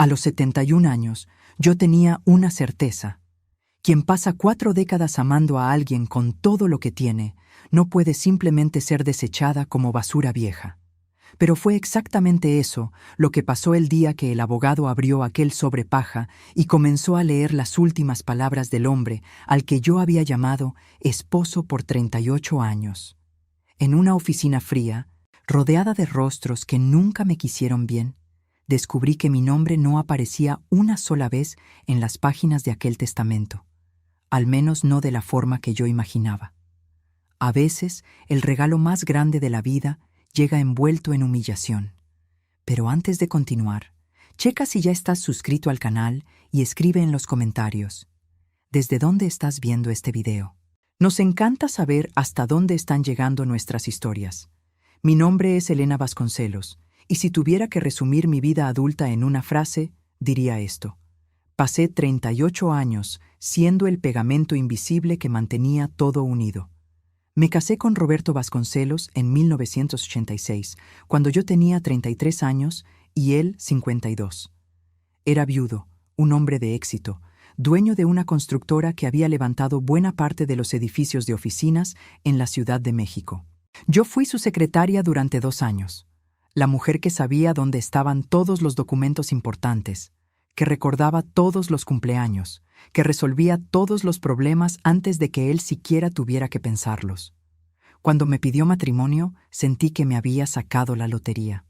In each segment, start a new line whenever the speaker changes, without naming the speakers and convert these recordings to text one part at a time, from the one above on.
A los 71 años, yo tenía una certeza. Quien pasa 4 décadas amando a alguien con todo lo que tiene, no puede simplemente ser desechada como basura vieja. Pero fue exactamente eso lo que pasó el día que el abogado abrió aquel sobre paja y comenzó a leer las últimas palabras del hombre al que yo había llamado esposo por 38 años. En una oficina fría, rodeada de rostros que nunca me quisieron bien, descubrí que mi nombre no aparecía una sola vez en las páginas de aquel testamento, al menos no de la forma que yo imaginaba. A veces, el regalo más grande de la vida llega envuelto en humillación. Pero antes de continuar, checa si ya estás suscrito al canal y escribe en los comentarios ¿desde dónde estás viendo este video? Nos encanta saber hasta dónde están llegando nuestras historias. Mi nombre es Elena Vasconcelos, y si tuviera que resumir mi vida adulta en una frase, diría esto. Pasé 38 años siendo el pegamento invisible que mantenía todo unido. Me casé con Roberto Vasconcelos en 1986, cuando yo tenía 33 años y él 52. Era viudo, un hombre de éxito, dueño de una constructora que había levantado buena parte de los edificios de oficinas en la Ciudad de México. Yo fui su secretaria durante 2 años, la mujer que sabía dónde estaban todos los documentos importantes, que recordaba todos los cumpleaños, que resolvía todos los problemas antes de que él siquiera tuviera que pensarlos. Cuando me pidió matrimonio, sentí que me había sacado la lotería.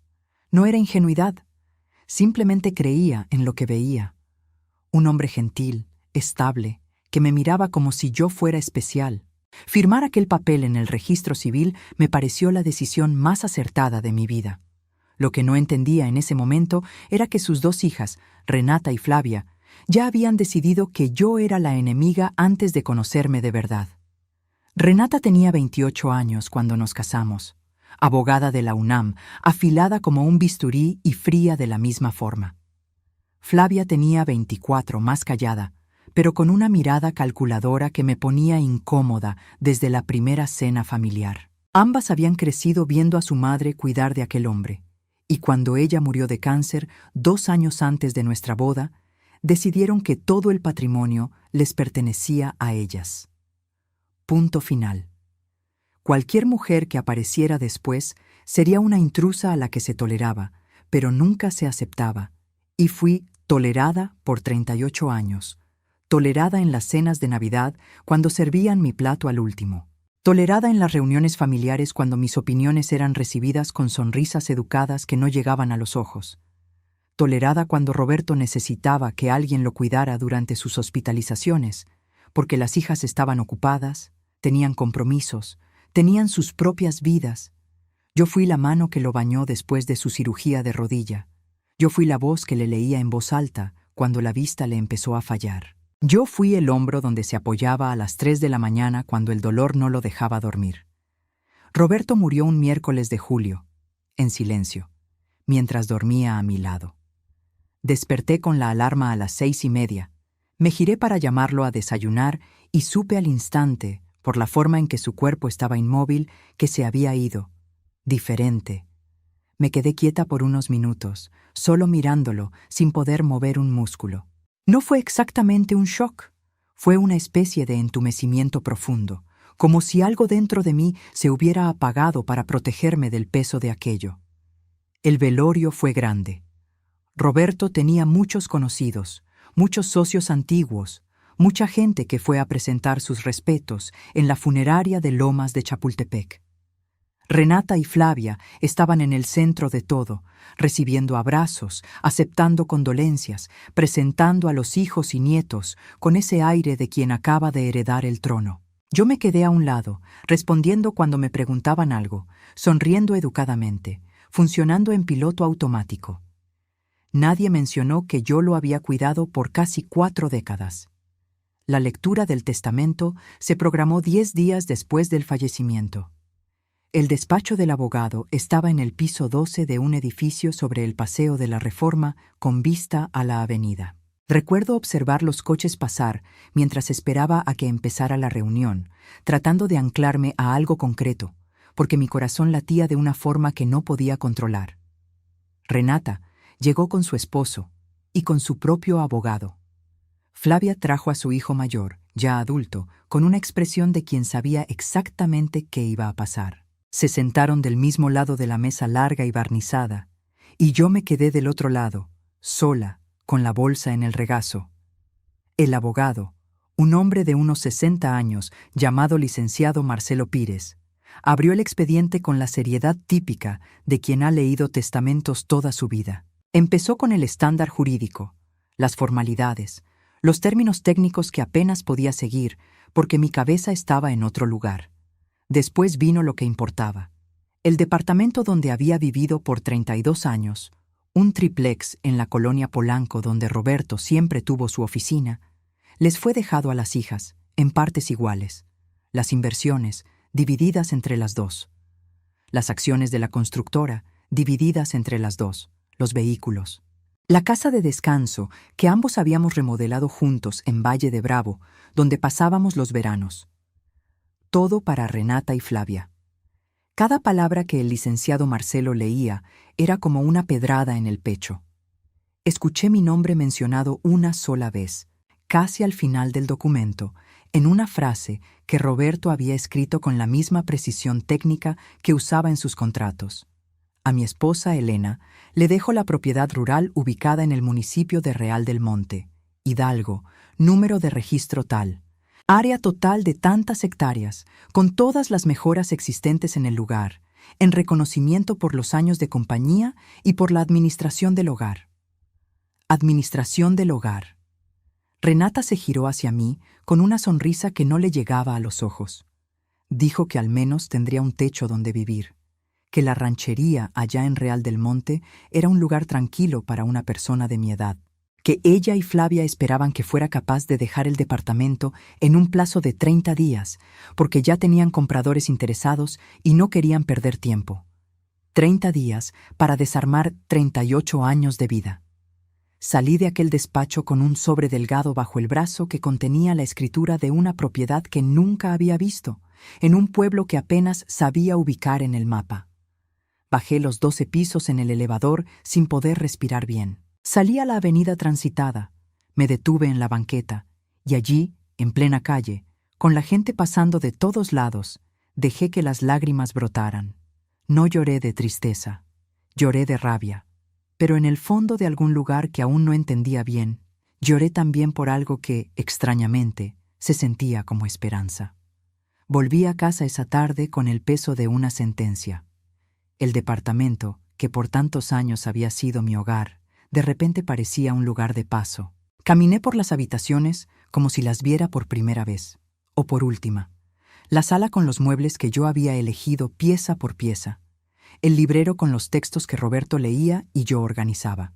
No era ingenuidad, simplemente creía en lo que veía. Un hombre gentil, estable, que me miraba como si yo fuera especial. Firmar aquel papel en el registro civil me pareció la decisión más acertada de mi vida. Lo que no entendía en ese momento era que sus 2 hijas, Renata y Flavia, ya habían decidido que yo era la enemiga antes de conocerme de verdad. Renata tenía 28 años cuando nos casamos, abogada de la UNAM, afilada como un bisturí y fría de la misma forma. Flavia tenía 24, más callada, pero con una mirada calculadora que me ponía incómoda desde la primera cena familiar. Ambas habían crecido viendo a su madre cuidar de aquel hombre, y cuando ella murió de cáncer 2 años antes de nuestra boda, decidieron que todo el patrimonio les pertenecía a ellas. Punto final. Cualquier mujer que apareciera después sería una intrusa a la que se toleraba, pero nunca se aceptaba, y fui tolerada por 38 años, tolerada en las cenas de Navidad cuando servían mi plato al último, tolerada en las reuniones familiares cuando mis opiniones eran recibidas con sonrisas educadas que no llegaban a los ojos, tolerada cuando Roberto necesitaba que alguien lo cuidara durante sus hospitalizaciones, porque las hijas estaban ocupadas, tenían compromisos, tenían sus propias vidas. Yo fui la mano que lo bañó después de su cirugía de rodilla. Yo fui la voz que le leía en voz alta cuando la vista le empezó a fallar. Yo fui el hombro donde se apoyaba a las 3 de la mañana cuando el dolor no lo dejaba dormir. Roberto murió un miércoles de julio, en silencio, mientras dormía a mi lado. Desperté con la alarma a las 6:30. Me giré para llamarlo a desayunar y supe al instante, por la forma en que su cuerpo estaba inmóvil, que se había ido. Diferente. Me quedé quieta por unos minutos, solo mirándolo, sin poder mover un músculo. No fue exactamente un shock. Fue una especie de entumecimiento profundo, como si algo dentro de mí se hubiera apagado para protegerme del peso de aquello. El velorio fue grande. Roberto tenía muchos conocidos, muchos socios antiguos, mucha gente que fue a presentar sus respetos en la funeraria de Lomas de Chapultepec. Renata y Flavia estaban en el centro de todo, recibiendo abrazos, aceptando condolencias, presentando a los hijos y nietos con ese aire de quien acaba de heredar el trono. Yo me quedé a un lado, respondiendo cuando me preguntaban algo, sonriendo educadamente, funcionando en piloto automático. Nadie mencionó que yo lo había cuidado por casi 4 décadas. La lectura del testamento se programó 10 días después del fallecimiento. El despacho del abogado estaba en el piso 12 de un edificio sobre el Paseo de la Reforma con vista a la avenida. Recuerdo observar los coches pasar mientras esperaba a que empezara la reunión, tratando de anclarme a algo concreto, porque mi corazón latía de una forma que no podía controlar. Renata llegó con su esposo, y con su propio abogado. Flavia trajo a su hijo mayor, ya adulto, con una expresión de quien sabía exactamente qué iba a pasar. Se sentaron del mismo lado de la mesa larga y barnizada, y yo me quedé del otro lado, sola, con la bolsa en el regazo. El abogado, un hombre de unos 60 años, llamado licenciado Marcelo Pires, abrió el expediente con la seriedad típica de quien ha leído testamentos toda su vida. Empezó con el estándar jurídico, las formalidades, los términos técnicos que apenas podía seguir porque mi cabeza estaba en otro lugar. Después vino lo que importaba. El departamento donde había vivido por 32 años, un triplex en la colonia Polanco donde Roberto siempre tuvo su oficina, les fue dejado a las hijas, en partes iguales. Las inversiones, divididas entre las dos. Las acciones de la constructora, divididas entre las dos. Los vehículos. La casa de descanso que ambos habíamos remodelado juntos en Valle de Bravo, donde pasábamos los veranos. Todo para Renata y Flavia. Cada palabra que el licenciado Marcelo leía era como una pedrada en el pecho. Escuché mi nombre mencionado una sola vez, casi al final del documento, en una frase que Roberto había escrito con la misma precisión técnica que usaba en sus contratos. A mi esposa Elena le dejo la propiedad rural ubicada en el municipio de Real del Monte, Hidalgo, número de registro tal, área total de tantas hectáreas, con todas las mejoras existentes en el lugar, en reconocimiento por los años de compañía y por la administración del hogar. Administración del hogar. Renata se giró hacia mí con una sonrisa que no le llegaba a los ojos. Dijo que al menos tendría un techo donde vivir, que la ranchería allá en Real del Monte era un lugar tranquilo para una persona de mi edad, que ella y Flavia esperaban que fuera capaz de dejar el departamento en un plazo de 30 días, porque ya tenían compradores interesados y no querían perder tiempo. 30 días para desarmar 38 años de vida. Salí de aquel despacho con un sobre delgado bajo el brazo que contenía la escritura de una propiedad que nunca había visto, en un pueblo que apenas sabía ubicar en el mapa. Bajé los 12 pisos en el elevador sin poder respirar bien. Salí a la avenida transitada, me detuve en la banqueta, y allí, en plena calle, con la gente pasando de todos lados, dejé que las lágrimas brotaran. No lloré de tristeza, lloré de rabia. Pero en el fondo de algún lugar que aún no entendía bien, lloré también por algo que, extrañamente, se sentía como esperanza. Volví a casa esa tarde con el peso de una sentencia. El departamento, que por tantos años había sido mi hogar, de repente parecía un lugar de paso. Caminé por las habitaciones como si las viera por primera vez, o por última. La sala con los muebles que yo había elegido pieza por pieza. El librero con los textos que Roberto leía y yo organizaba.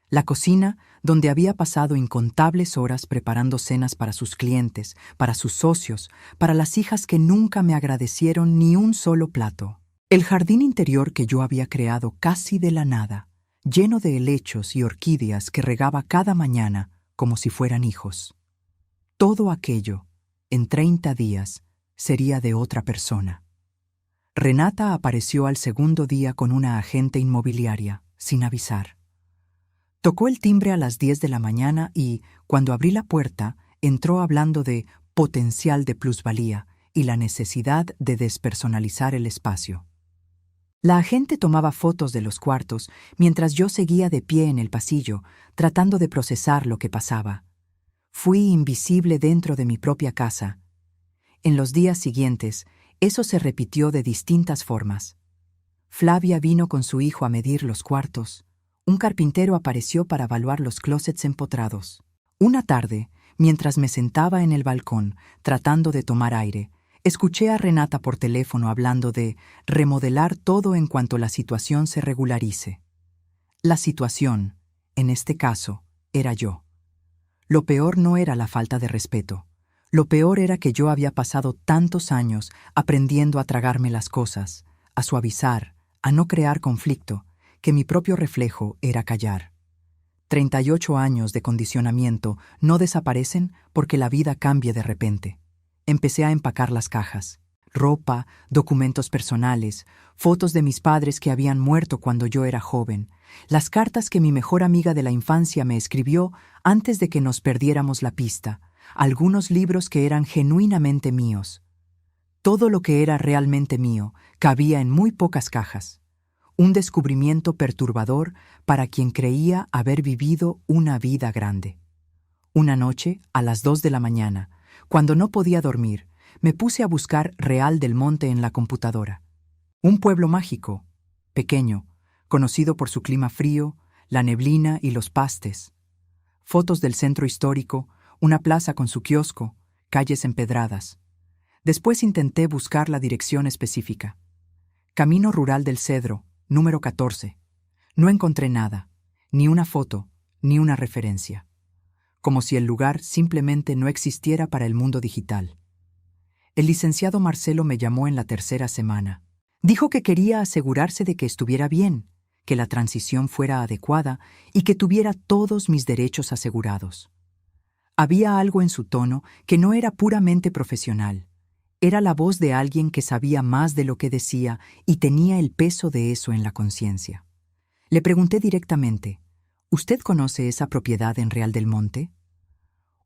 La cocina, donde había pasado incontables horas preparando cenas para sus clientes, para sus socios, para las hijas que nunca me agradecieron ni un solo plato. El jardín interior que yo había creado casi de la nada, lleno de helechos y orquídeas que regaba cada mañana como si fueran hijos. Todo aquello, en 30 días, sería de otra persona. Renata apareció al segundo día con una agente inmobiliaria, sin avisar. Tocó el timbre a las 10 de la mañana y, cuando abrí la puerta, entró hablando de potencial de plusvalía y la necesidad de despersonalizar el espacio. La agente tomaba fotos de los cuartos mientras yo seguía de pie en el pasillo, tratando de procesar lo que pasaba. Fui invisible dentro de mi propia casa. En los días siguientes, eso se repitió de distintas formas. Flavia vino con su hijo a medir los cuartos. Un carpintero apareció para evaluar los closets empotrados. Una tarde, mientras me sentaba en el balcón, tratando de tomar aire, escuché a Renata por teléfono hablando de remodelar todo en cuanto la situación se regularice. La situación, en este caso, era yo. Lo peor no era la falta de respeto. Lo peor era que yo había pasado tantos años aprendiendo a tragarme las cosas, a suavizar, a no crear conflicto, que mi propio reflejo era callar. 38 años de condicionamiento no desaparecen porque la vida cambie de repente. Empecé a empacar las cajas. Ropa, documentos personales, fotos de mis padres que habían muerto cuando yo era joven, las cartas que mi mejor amiga de la infancia me escribió antes de que nos perdiéramos la pista, algunos libros que eran genuinamente míos. Todo lo que era realmente mío cabía en muy pocas cajas. Un descubrimiento perturbador para quien creía haber vivido una vida grande. Una noche, a las 2 de la mañana, cuando no podía dormir, me puse a buscar Real del Monte en la computadora. Un pueblo mágico, pequeño, conocido por su clima frío, la neblina y los pastes. Fotos del centro histórico, una plaza con su kiosco, calles empedradas. Después intenté buscar la dirección específica. Camino Rural del Cedro, número 14. No encontré nada, ni una foto, ni una referencia. Como si el lugar simplemente no existiera para el mundo digital. El licenciado Marcelo me llamó en la tercera semana. Dijo que quería asegurarse de que estuviera bien, que la transición fuera adecuada y que tuviera todos mis derechos asegurados. Había algo en su tono que no era puramente profesional. Era la voz de alguien que sabía más de lo que decía y tenía el peso de eso en la conciencia. Le pregunté directamente, ¿usted conoce esa propiedad en Real del Monte?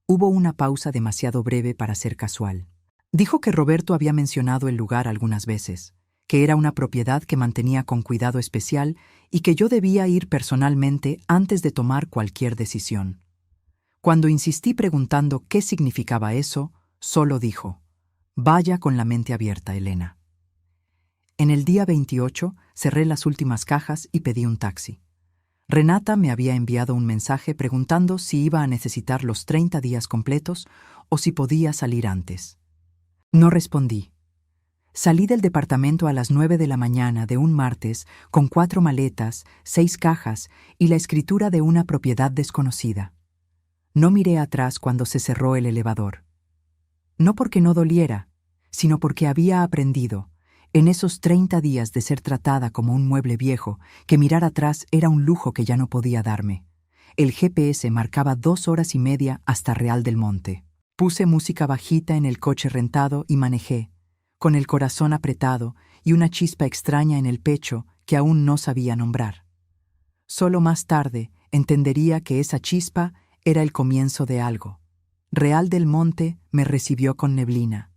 Hubo una pausa demasiado breve para ser casual. Dijo que Roberto había mencionado el lugar algunas veces, que era una propiedad que mantenía con cuidado especial y que yo debía ir personalmente antes de tomar cualquier decisión. Cuando insistí preguntando qué significaba eso, solo dijo, «Vaya con la mente abierta, Elena». En el día 28 cerré las últimas cajas y pedí un taxi. Renata me había enviado un mensaje preguntando si iba a necesitar los 30 días completos o si podía salir antes. No respondí. Salí del departamento a las 9 de la mañana de un martes con 4 maletas, 6 cajas y la escritura de una propiedad desconocida. No miré atrás cuando se cerró el elevador. No porque no doliera, sino porque había aprendido, en esos 30 días de ser tratada como un mueble viejo, que mirar atrás era un lujo que ya no podía darme. El GPS marcaba 2 horas y media hasta Real del Monte. Puse música bajita en el coche rentado y manejé, con el corazón apretado y una chispa extraña en el pecho que aún no sabía nombrar. Solo más tarde entendería que esa chispa era el comienzo de algo. Real del Monte me recibió con neblina.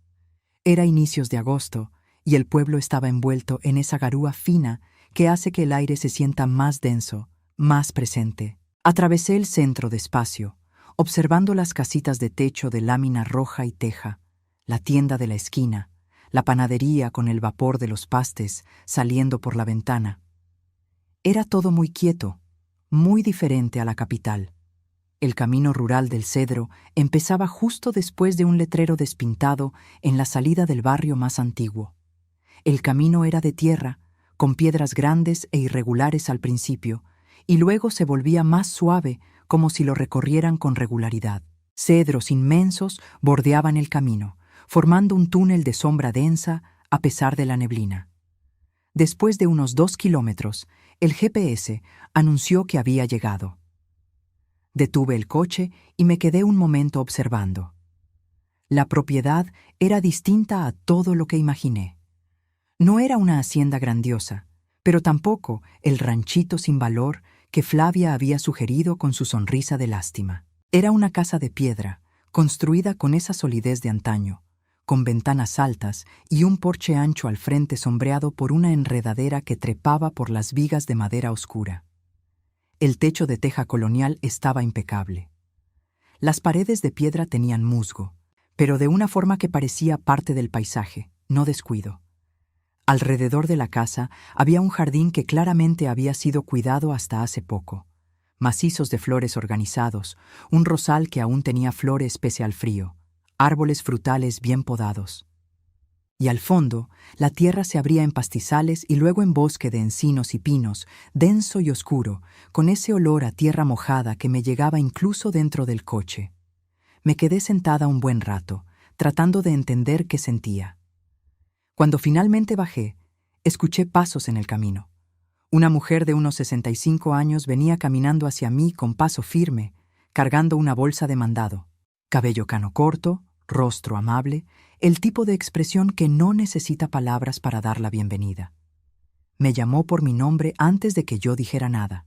Era inicios de agosto y el pueblo estaba envuelto en esa garúa fina que hace que el aire se sienta más denso, más presente. Atravesé el centro despacio, observando las casitas de techo de lámina roja y teja, la tienda de la esquina, la panadería con el vapor de los pastes saliendo por la ventana. Era todo muy quieto, muy diferente a la capital. El camino rural del Cedro empezaba justo después de un letrero despintado en la salida del barrio más antiguo. El camino era de tierra, con piedras grandes e irregulares al principio, y luego se volvía más suave como si lo recorrieran con regularidad. Cedros inmensos bordeaban el camino, formando un túnel de sombra densa a pesar de la neblina. Después de unos 2 kilómetros, el GPS anunció que había llegado. Detuve el coche y me quedé un momento observando. La propiedad era distinta a todo lo que imaginé. No era una hacienda grandiosa, pero tampoco el ranchito sin valor que Flavia había sugerido con su sonrisa de lástima. Era una casa de piedra, construida con esa solidez de antaño, con ventanas altas y un porche ancho al frente sombreado por una enredadera que trepaba por las vigas de madera oscura. El techo de teja colonial estaba impecable. Las paredes de piedra tenían musgo, pero de una forma que parecía parte del paisaje, no descuido. Alrededor de la casa había un jardín que claramente había sido cuidado hasta hace poco. Macizos de flores organizados, un rosal que aún tenía flores pese al frío, árboles frutales bien podados. Y al fondo, la tierra se abría en pastizales y luego en bosque de encinos y pinos, denso y oscuro, con ese olor a tierra mojada que me llegaba incluso dentro del coche. Me quedé sentada un buen rato, tratando de entender qué sentía. Cuando finalmente bajé, escuché pasos en el camino. Una mujer de unos 65 años venía caminando hacia mí con paso firme, cargando una bolsa de mandado. Cabello cano corto, rostro amable, el tipo de expresión que no necesita palabras para dar la bienvenida. Me llamó por mi nombre antes de que yo dijera nada.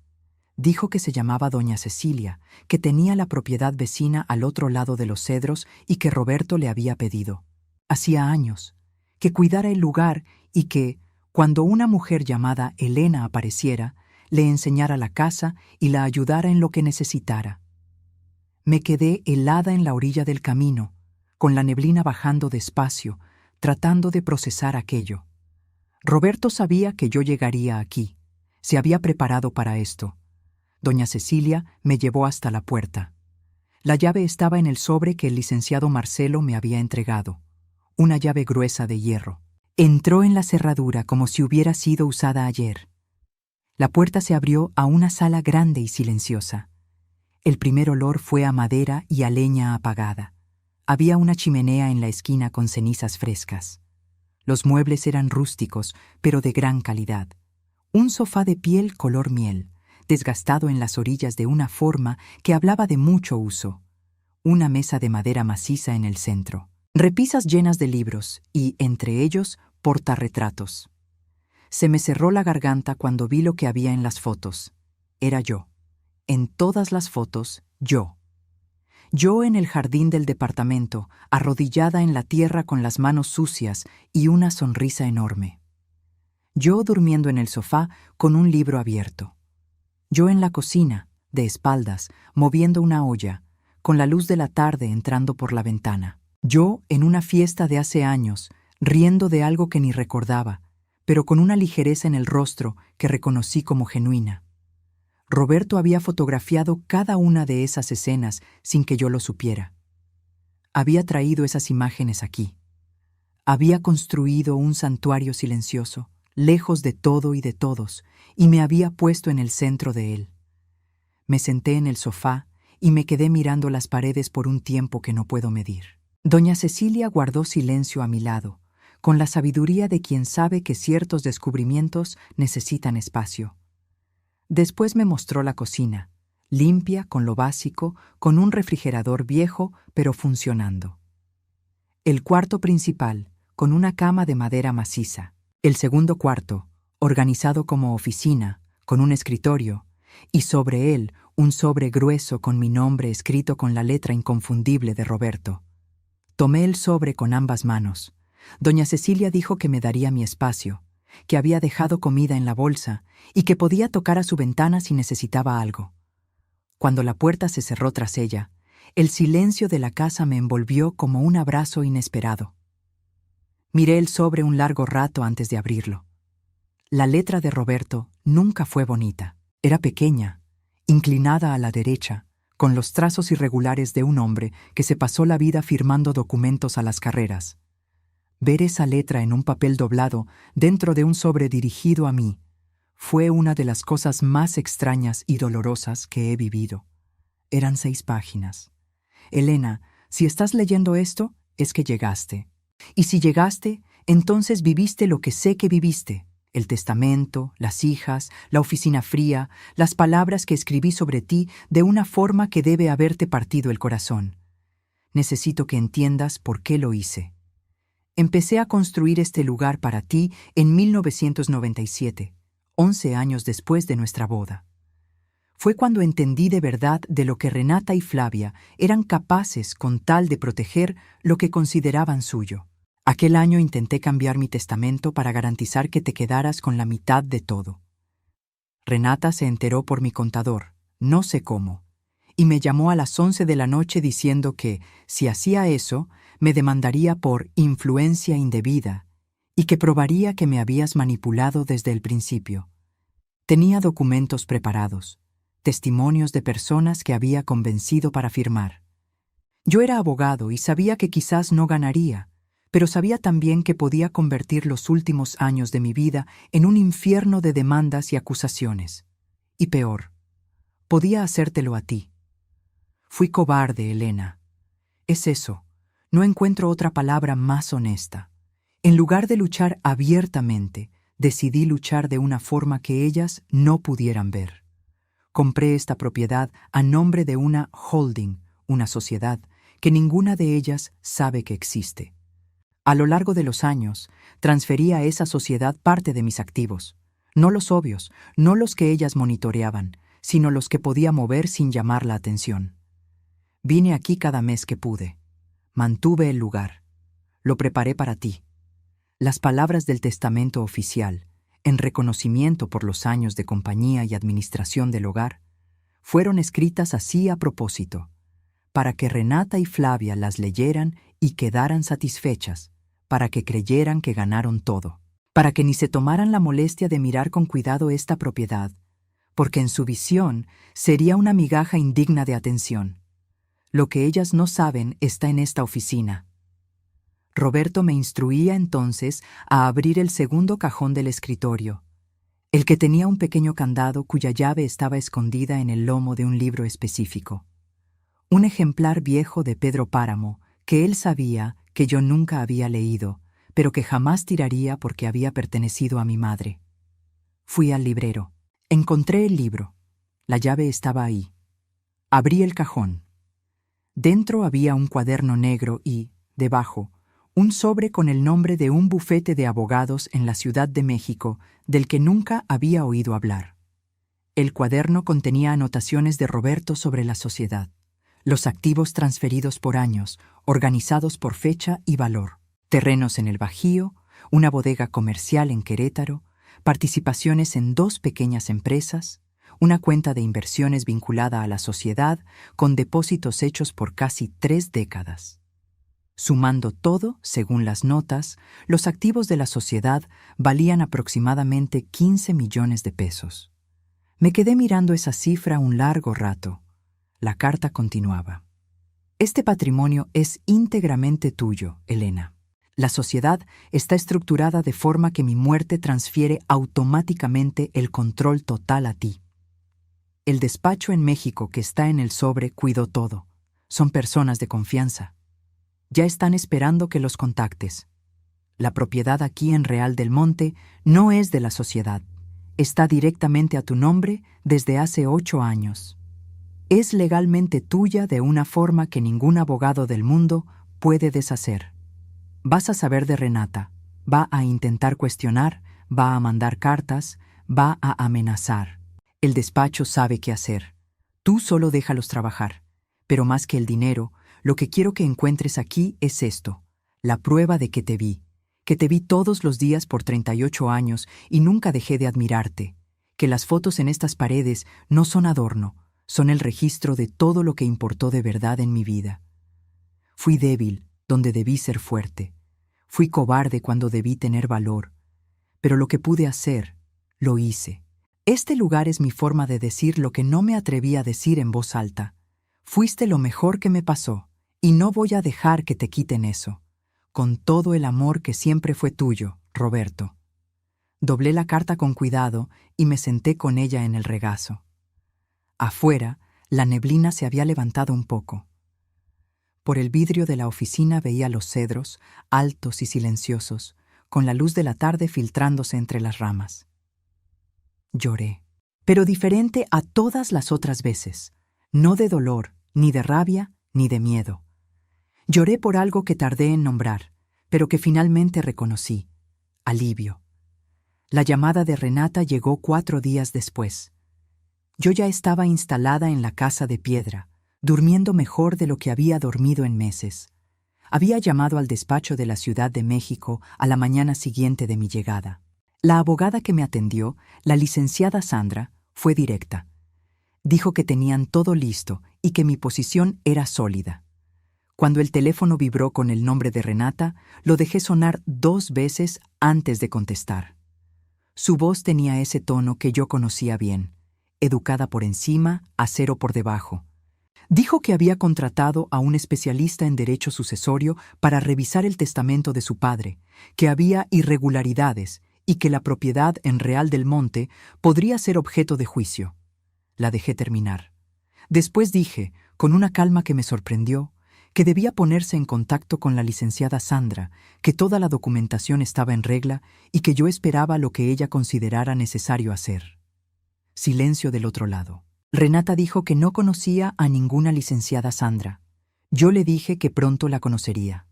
Dijo que se llamaba doña Cecilia, que tenía la propiedad vecina al otro lado de los cedros y que Roberto le había pedido, hacía años, que cuidara el lugar y que, cuando una mujer llamada Elena apareciera, le enseñara la casa y la ayudara en lo que necesitara. Me quedé helada en la orilla del camino, con la neblina bajando despacio, tratando de procesar aquello. Roberto sabía que yo llegaría aquí. Se había preparado para esto. Doña Cecilia me llevó hasta la puerta. La llave estaba en el sobre que el licenciado Marcelo me había entregado, una llave gruesa de hierro. Entró en la cerradura como si hubiera sido usada ayer. La puerta se abrió a una sala grande y silenciosa. El primer olor fue a madera y a leña apagada. Había una chimenea en la esquina con cenizas frescas. Los muebles eran rústicos, pero de gran calidad. Un sofá de piel color miel, desgastado en las orillas de una forma que hablaba de mucho uso. Una mesa de madera maciza en el centro. Repisas llenas de libros y, entre ellos, portarretratos. Se me cerró la garganta cuando vi lo que había en las fotos. Era yo. En todas las fotos, yo. Yo en el jardín del departamento, arrodillada en la tierra con las manos sucias y una sonrisa enorme. Yo durmiendo en el sofá con un libro abierto. Yo en la cocina, de espaldas, moviendo una olla, con la luz de la tarde entrando por la ventana. Yo en una fiesta de hace años, riendo de algo que ni recordaba, pero con una ligereza en el rostro que reconocí como genuina. Roberto había fotografiado cada una de esas escenas sin que yo lo supiera. Había traído esas imágenes aquí. Había construido un santuario silencioso, lejos de todo y de todos, y me había puesto en el centro de él. Me senté en el sofá y me quedé mirando las paredes por un tiempo que no puedo medir. Doña Cecilia guardó silencio a mi lado, con la sabiduría de quien sabe que ciertos descubrimientos necesitan espacio. Después me mostró la cocina, limpia, con lo básico, con un refrigerador viejo, pero funcionando. El cuarto principal, con una cama de madera maciza. El segundo cuarto, organizado como oficina, con un escritorio, y sobre él un sobre grueso con mi nombre escrito con la letra inconfundible de Roberto. Tomé el sobre con ambas manos. Doña Cecilia dijo que me daría mi espacio, que había dejado comida en la bolsa y que podía tocar a su ventana si necesitaba algo. Cuando la puerta se cerró tras ella, el silencio de la casa me envolvió como un abrazo inesperado. Miré el sobre un largo rato antes de abrirlo. La letra de Roberto nunca fue bonita. Era pequeña, inclinada a la derecha, con los trazos irregulares de un hombre que se pasó la vida firmando documentos a las carreras. Ver esa letra en un papel doblado dentro de un sobre dirigido a mí fue una de las cosas más extrañas y dolorosas que he vivido. Eran 6 páginas. Elena, si estás leyendo esto, es que llegaste. Y si llegaste, entonces viviste lo que sé que viviste. El testamento, las hijas, la oficina fría, las palabras que escribí sobre ti de una forma que debe haberte partido el corazón. Necesito que entiendas por qué lo hice. Empecé a construir este lugar para ti en 1997, 11 años después de nuestra boda. Fue cuando entendí de verdad de lo que Renata y Flavia eran capaces con tal de proteger lo que consideraban suyo. Aquel año intenté cambiar mi testamento para garantizar que te quedaras con la mitad de todo. Renata se enteró por mi contador, no sé cómo, y me llamó a las 11 de la noche diciendo que, si hacía eso, me demandaría por influencia indebida y que probaría que me habías manipulado desde el principio. Tenía documentos preparados, testimonios de personas que había convencido para firmar. Yo era abogado y sabía que quizás no ganaría, pero sabía también que podía convertir los últimos años de mi vida en un infierno de demandas y acusaciones. Y peor, podía hacértelo a ti. Fui cobarde, Elena. Es eso. No encuentro otra palabra más honesta. En lugar de luchar abiertamente, decidí luchar de una forma que ellas no pudieran ver. Compré esta propiedad a nombre de una holding, una sociedad, que ninguna de ellas sabe que existe. A lo largo de los años, transferí a esa sociedad parte de mis activos. No los obvios, no los que ellas monitoreaban, sino los que podía mover sin llamar la atención. Vine aquí cada mes que pude. Mantuve el lugar. Lo preparé para ti. Las palabras del testamento oficial, en reconocimiento por los años de compañía y administración del hogar, fueron escritas así a propósito, para que Renata y Flavia las leyeran y quedaran satisfechas, para que creyeran que ganaron todo, para que ni se tomaran la molestia de mirar con cuidado esta propiedad, porque en su visión sería una migaja indigna de atención. Lo que ellas no saben está en esta oficina. Roberto me instruía entonces a abrir el segundo cajón del escritorio, el que tenía un pequeño candado cuya llave estaba escondida en el lomo de un libro específico. Un ejemplar viejo de Pedro Páramo, que él sabía que yo nunca había leído, pero que jamás tiraría porque había pertenecido a mi madre. Fui al librero. Encontré el libro. La llave estaba ahí. Abrí el cajón. Dentro había un cuaderno negro y, debajo, un sobre con el nombre de un bufete de abogados en la Ciudad de México del que nunca había oído hablar. El cuaderno contenía anotaciones de Roberto sobre la sociedad, los activos transferidos por años, organizados por fecha y valor, terrenos en el Bajío, una bodega comercial en Querétaro, participaciones en 2 pequeñas empresas, una cuenta de inversiones vinculada a la sociedad con depósitos hechos por casi 3 décadas. Sumando todo, según las notas, los activos de la sociedad valían aproximadamente 15 millones de pesos. Me quedé mirando esa cifra un largo rato. La carta continuaba. Este patrimonio es íntegramente tuyo, Elena. La sociedad está estructurada de forma que mi muerte transfiere automáticamente el control total a ti. El despacho en México que está en el sobre cuidó todo. Son personas de confianza. Ya están esperando que los contactes. La propiedad aquí en Real del Monte no es de la sociedad. Está directamente a tu nombre desde hace 8 años. Es legalmente tuya de una forma que ningún abogado del mundo puede deshacer. Vas a saber de Renata. Va a intentar cuestionar, va a mandar cartas, va a amenazar. El despacho sabe qué hacer. Tú solo déjalos trabajar. Pero más que el dinero, lo que quiero que encuentres aquí es esto, la prueba de que te vi todos los días por 38 años y nunca dejé de admirarte, que las fotos en estas paredes no son adorno, son el registro de todo lo que importó de verdad en mi vida. Fui débil donde debí ser fuerte, fui cobarde cuando debí tener valor, pero lo que pude hacer, lo hice. Este lugar es mi forma de decir lo que no me atreví a decir en voz alta. Fuiste lo mejor que me pasó. Y no voy a dejar que te quiten eso, con todo el amor que siempre fue tuyo, Roberto. Doblé la carta con cuidado y me senté con ella en el regazo. Afuera, la neblina se había levantado un poco. Por el vidrio de la oficina veía los cedros, altos y silenciosos, con la luz de la tarde filtrándose entre las ramas. Lloré, pero diferente a todas las otras veces, no de dolor, ni de rabia, ni de miedo. Lloré por algo que tardé en nombrar, pero que finalmente reconocí: alivio. La llamada de Renata llegó 4 días después. Yo ya estaba instalada en la casa de piedra, durmiendo mejor de lo que había dormido en meses. Había llamado al despacho de la Ciudad de México a la mañana siguiente de mi llegada. La abogada que me atendió, la licenciada Sandra, fue directa. Dijo que tenían todo listo y que mi posición era sólida. Cuando el teléfono vibró con el nombre de Renata, lo dejé sonar 2 veces antes de contestar. Su voz tenía ese tono que yo conocía bien, educada por encima, acero por debajo. Dijo que había contratado a un especialista en derecho sucesorio para revisar el testamento de su padre, que había irregularidades y que la propiedad en Real del Monte podría ser objeto de juicio. La dejé terminar. Después dije, con una calma que me sorprendió, que debía ponerse en contacto con la licenciada Sandra, que toda la documentación estaba en regla y que yo esperaba lo que ella considerara necesario hacer. Silencio del otro lado. Renata dijo que no conocía a ninguna licenciada Sandra. Yo le dije que pronto la conocería.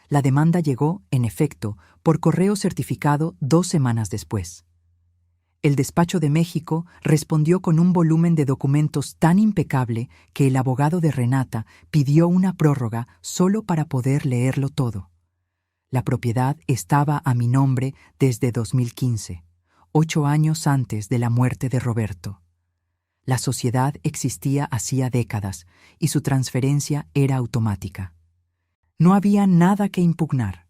La demanda llegó, en efecto, por correo certificado 2 semanas después. El despacho de México respondió con un volumen de documentos tan impecable que el abogado de Renata pidió una prórroga solo para poder leerlo todo. La propiedad estaba a mi nombre desde 2015, 8 años antes de la muerte de Roberto. La sociedad existía hacía décadas y su transferencia era automática. No había nada que impugnar.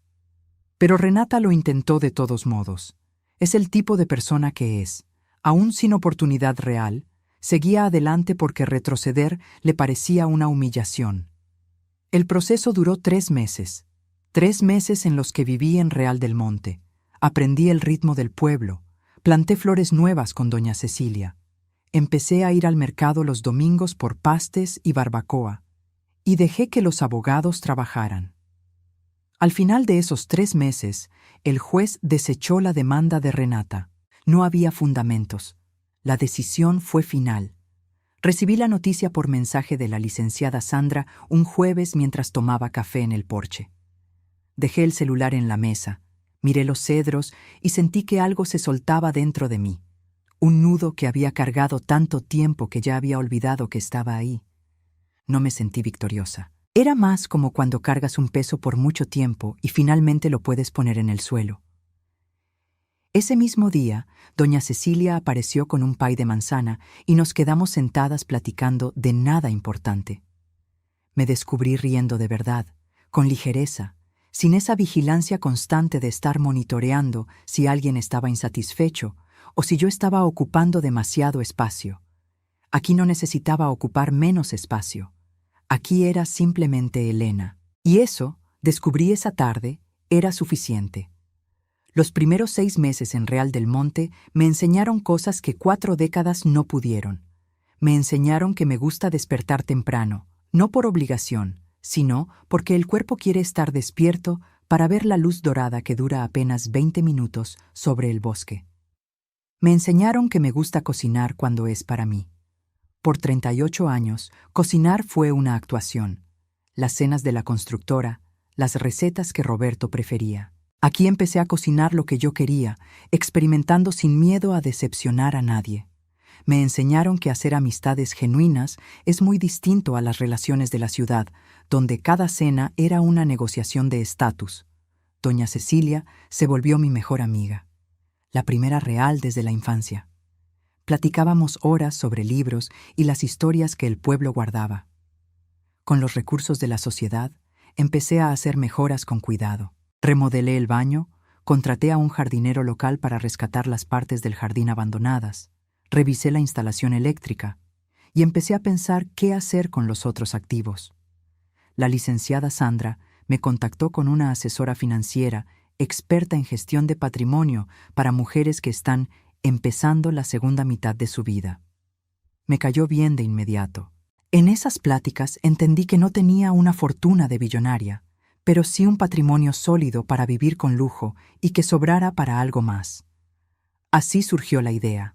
Pero Renata lo intentó de todos modos. Es el tipo de persona que es. Aún sin oportunidad real, seguía adelante porque retroceder le parecía una humillación. El proceso duró 3 meses. 3 meses en los que viví en Real del Monte. Aprendí el ritmo del pueblo. Planté flores nuevas con doña Cecilia. Empecé a ir al mercado los domingos por pastes y barbacoa. Y dejé que los abogados trabajaran. Al final de esos 3 meses, el juez desechó la demanda de Renata. No había fundamentos. La decisión fue final. Recibí la noticia por mensaje de la licenciada Sandra un jueves mientras tomaba café en el porche. Dejé el celular en la mesa, miré los cedros y sentí que algo se soltaba dentro de mí. Un nudo que había cargado tanto tiempo que ya había olvidado que estaba ahí. No me sentí victoriosa. Era más como cuando cargas un peso por mucho tiempo y finalmente lo puedes poner en el suelo. Ese mismo día, doña Cecilia apareció con un pay de manzana y nos quedamos sentadas platicando de nada importante. Me descubrí riendo de verdad, con ligereza, sin esa vigilancia constante de estar monitoreando si alguien estaba insatisfecho o si yo estaba ocupando demasiado espacio. Aquí no necesitaba ocupar menos espacio. Aquí era simplemente Elena. Y eso, descubrí esa tarde, era suficiente. Los primeros 6 meses en Real del Monte me enseñaron cosas que 4 décadas no pudieron. Me enseñaron que me gusta despertar temprano, no por obligación, sino porque el cuerpo quiere estar despierto para ver la luz dorada que dura apenas 20 minutos sobre el bosque. Me enseñaron que me gusta cocinar cuando es para mí. Por 38 años, cocinar fue una actuación. Las cenas de la constructora, las recetas que Roberto prefería. Aquí empecé a cocinar lo que yo quería, experimentando sin miedo a decepcionar a nadie. Me enseñaron que hacer amistades genuinas es muy distinto a las relaciones de la ciudad, donde cada cena era una negociación de estatus. Doña Cecilia se volvió mi mejor amiga, la primera real desde la infancia. Platicábamos horas sobre libros y las historias que el pueblo guardaba. Con los recursos de la sociedad, empecé a hacer mejoras con cuidado. Remodelé el baño, contraté a un jardinero local para rescatar las partes del jardín abandonadas, revisé la instalación eléctrica y empecé a pensar qué hacer con los otros activos. La licenciada Sandra me contactó con una asesora financiera experta en gestión de patrimonio para mujeres que están empezando la segunda mitad de su vida. Me cayó bien de inmediato. En esas pláticas entendí que no tenía una fortuna de billonaria, pero sí un patrimonio sólido para vivir con lujo y que sobrara para algo más. Así surgió la idea.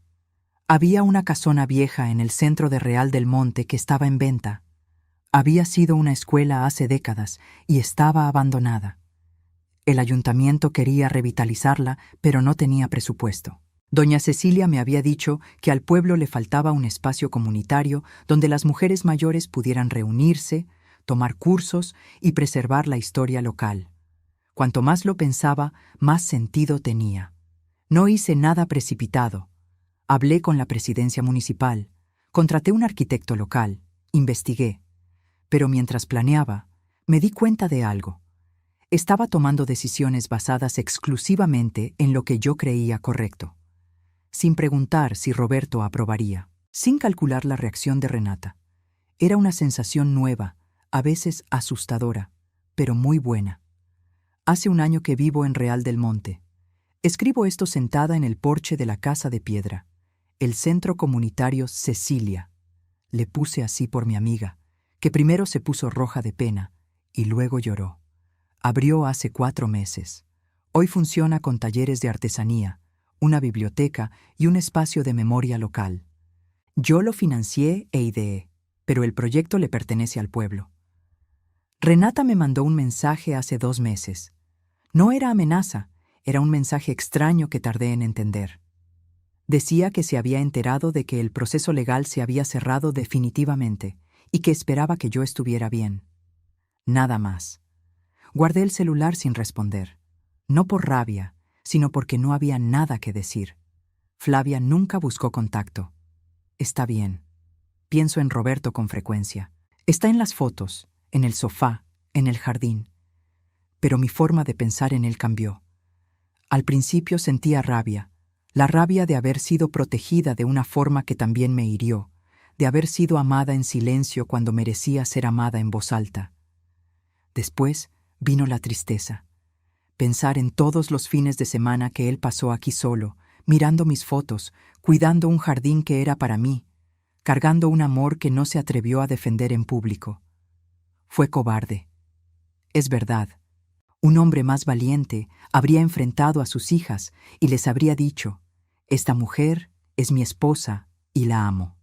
Había una casona vieja en el centro de Real del Monte que estaba en venta. Había sido una escuela hace décadas y estaba abandonada. El ayuntamiento quería revitalizarla, pero no tenía presupuesto. Doña Cecilia me había dicho que al pueblo le faltaba un espacio comunitario donde las mujeres mayores pudieran reunirse, tomar cursos y preservar la historia local. Cuanto más lo pensaba, más sentido tenía. No hice nada precipitado. Hablé con la presidencia municipal, contraté un arquitecto local, investigué. Pero mientras planeaba, me di cuenta de algo. Estaba tomando decisiones basadas exclusivamente en lo que yo creía correcto, sin preguntar si Roberto aprobaría, sin calcular la reacción de Renata. Era una sensación nueva, a veces asustadora, pero muy buena. Hace un año que vivo en Real del Monte. Escribo esto sentada en el porche de la casa de piedra, el centro comunitario Cecilia. Le puse así por mi amiga, que primero se puso roja de pena y luego lloró. Abrió hace 4 meses. Hoy funciona con talleres de artesanía, una biblioteca y un espacio de memoria local. Yo lo financié e ideé, pero el proyecto le pertenece al pueblo. Renata me mandó un mensaje hace 2 meses. No era amenaza, era un mensaje extraño que tardé en entender. Decía que se había enterado de que el proceso legal se había cerrado definitivamente y que esperaba que yo estuviera bien. Nada más. Guardé el celular sin responder. No por rabia, sino porque no había nada que decir. Flavia nunca buscó contacto. Está bien. Pienso en Roberto con frecuencia. Está en las fotos, en el sofá, en el jardín. Pero mi forma de pensar en él cambió. Al principio sentía rabia, la rabia de haber sido protegida de una forma que también me hirió, de haber sido amada en silencio cuando merecía ser amada en voz alta. Después vino la tristeza. Pensar en todos los fines de semana que él pasó aquí solo, mirando mis fotos, cuidando un jardín que era para mí, cargando un amor que no se atrevió a defender en público. Fue cobarde. Es verdad. Un hombre más valiente habría enfrentado a sus hijas y les habría dicho: «Esta mujer es mi esposa y la amo».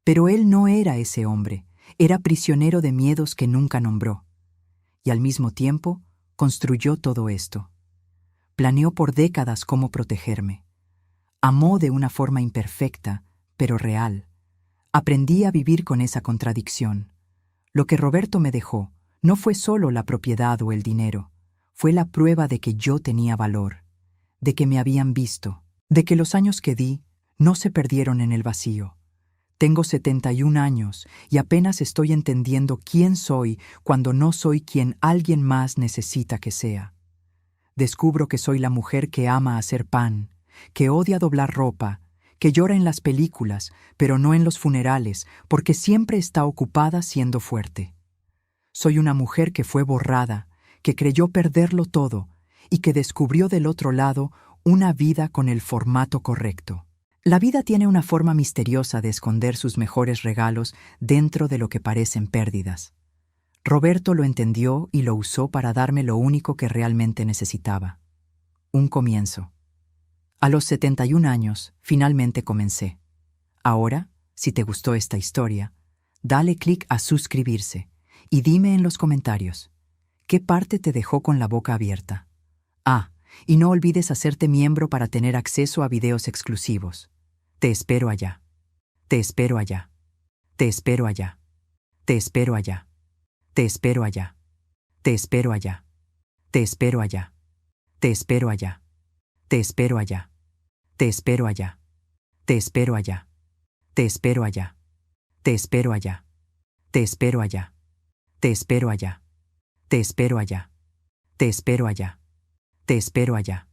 Pero él no era ese hombre, era prisionero de miedos que nunca nombró. Y al mismo tiempo construyó todo esto. Planeó por décadas cómo protegerme. Amó de una forma imperfecta, pero real. Aprendí a vivir con esa contradicción. Lo que Roberto me dejó no fue solo la propiedad o el dinero, fue la prueba de que yo tenía valor, de que me habían visto, de que los años que di no se perdieron en el vacío. Tengo 71 años y apenas estoy entendiendo quién soy cuando no soy quien alguien más necesita que sea. Descubro que soy la mujer que ama hacer pan, que odia doblar ropa, que llora en las películas, pero no en los funerales, porque siempre está ocupada siendo fuerte. Soy una mujer que fue borrada, que creyó perderlo todo y que descubrió del otro lado una vida con el formato correcto. La vida tiene una forma misteriosa de esconder sus mejores regalos dentro de lo que parecen pérdidas. Roberto lo entendió y lo usó para darme lo único que realmente necesitaba: un comienzo. A los 71 años, finalmente comencé. Ahora, si te gustó esta historia, dale clic a suscribirse y dime en los comentarios, ¿qué parte te dejó con la boca abierta? Y no olvides hacerte miembro para tener acceso a videos exclusivos. Te espero allá. Te espero allá. Te espero allá. Te espero allá. Te espero allá. Te espero allá. Te espero allá. Te espero allá. Te espero allá. Te espero allá. Te espero allá. Te espero allá. Te espero allá. Te espero allá. Te espero allá. Te espero allá. Te espero allá. Te espero allá.